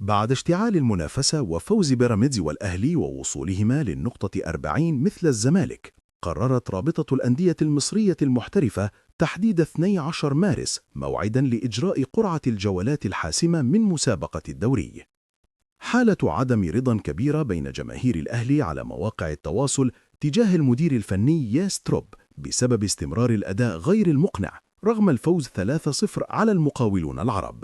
بعد اشتعال المنافسة وفوز بيراميدز والأهلي ووصولهما للنقطة 40 مثل الزمالك، قررت رابطة الأندية المصرية المحترفة تحديد 12 مارس موعداً لإجراء قرعة الجولات الحاسمة من مسابقة الدوري. حالة عدم رضا كبيرة بين جماهير الأهلي على مواقع التواصل تجاه المدير الفني ياس تروب بسبب استمرار الأداء غير المقنع رغم الفوز 3-0 على المقاولون العرب.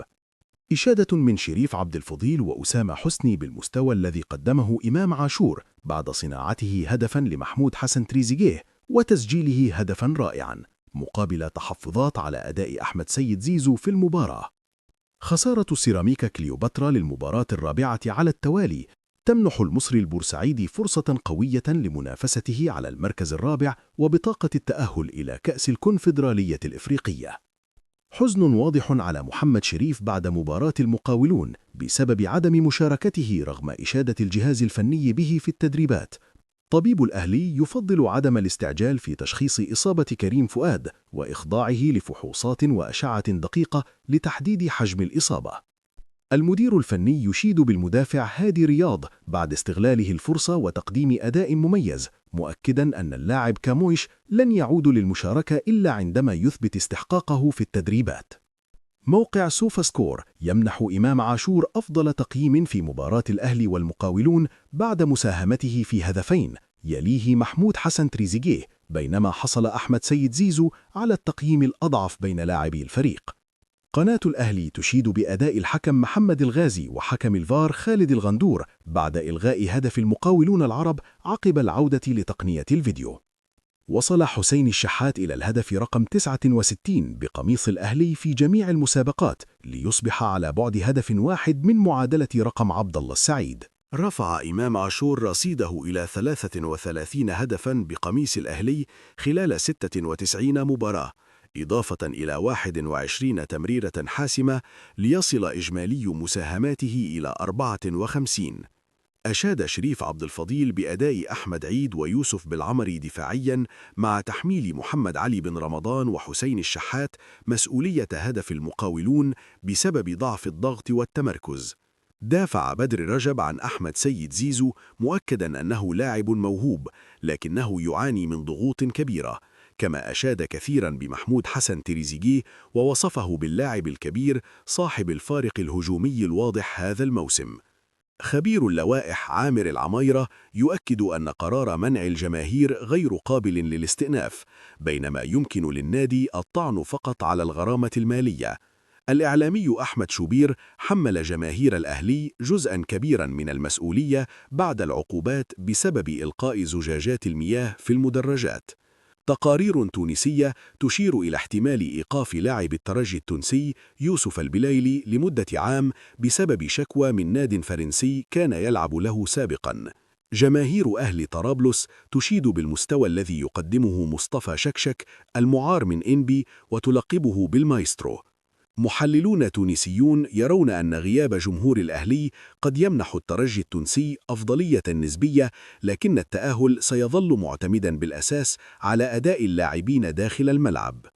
إشادة من شريف عبد الفضيل وأسامة حسني بالمستوى الذي قدمه إمام عاشور بعد صناعته هدفاً لمحمود حسن تريزيجيه وتسجيله هدفاً رائعاً، مقابل تحفظات على أداء أحمد سيد زيزو في المباراة. خسارة سيراميكا كليوباترا للمباراة الرابعة على التوالي تمنح المصري البورسعيدي فرصة قوية لمنافسته على المركز الرابع وبطاقة التأهل إلى كأس الكونفدرالية الإفريقية. حزن واضح على محمد شريف بعد مباراة المقاولون بسبب عدم مشاركته رغم إشادة الجهاز الفني به في التدريبات. طبيب الأهلي يفضل عدم الاستعجال في تشخيص إصابة كريم فؤاد وإخضاعه لفحوصات وأشعة دقيقة لتحديد حجم الإصابة. المدير الفني يشيد بالمدافع هادي رياض بعد استغلاله الفرصة وتقديم أداء مميز، مؤكداً أن اللاعب كامويش لن يعود للمشاركة إلا عندما يثبت استحقاقه في التدريبات. موقع سوفا سكور يمنح إمام عاشور أفضل تقييم في مباراة الأهلي والمقاولون بعد مساهمته في هدفين، يليه محمود حسن تريزيجيه، بينما حصل أحمد سيد زيزو على التقييم الأضعف بين لاعبي الفريق. قناة الأهلي تشيد بأداء الحكم محمد الغازي وحكم الفار خالد الغندور بعد إلغاء هدف المقاولون العرب عقب العودة لتقنية الفيديو. وصل حسين الشحات إلى الهدف رقم 69 بقميص الأهلي في جميع المسابقات ليصبح على بعد هدف واحد من معادلة رقم عبد الله السعيد. رفع إمام عاشور رصيده إلى 33 هدفاً بقميص الأهلي خلال 96 مباراة، إضافة إلى 21 تمريرة حاسمة ليصل إجمالي مساهماته إلى 54. أشاد شريف عبد الفضيل بأداء أحمد عيد ويوسف بالعمري دفاعياً مع تحميل محمد علي بن رمضان وحسين الشحات مسؤولية هدف المقاولون بسبب ضعف الضغط والتمركز. دافع بدر رجب عن أحمد سيد زيزو مؤكداً أنه لاعب موهوب لكنه يعاني من ضغوط كبيرة، كما أشاد كثيراً بمحمود حسن تريزيجيه ووصفه باللاعب الكبير صاحب الفارق الهجومي الواضح هذا الموسم. خبير اللوائح عامر العميرة يؤكد أن قرار منع الجماهير غير قابل للاستئناف، بينما يمكن للنادي الطعن فقط على الغرامة المالية. الإعلامي أحمد شوبير حمل جماهير الأهلي جزءاً كبيراً من المسؤولية بعد العقوبات بسبب إلقاء زجاجات المياه في المدرجات. تقارير تونسية تشير إلى احتمال إيقاف لاعب الترجي التونسي يوسف البلايلي لمدة عام بسبب شكوى من ناد فرنسي كان يلعب له سابقاً. جماهير أهل طرابلس تشيد بالمستوى الذي يقدمه مصطفى شكشك المعار من إنبي وتلقبه بالمايسترو. محللون تونسيون يرون أن غياب جمهور الأهلي قد يمنح الترجي التونسي أفضلية نسبية، لكن التأهل سيظل معتمداً بالأساس على أداء اللاعبين داخل الملعب.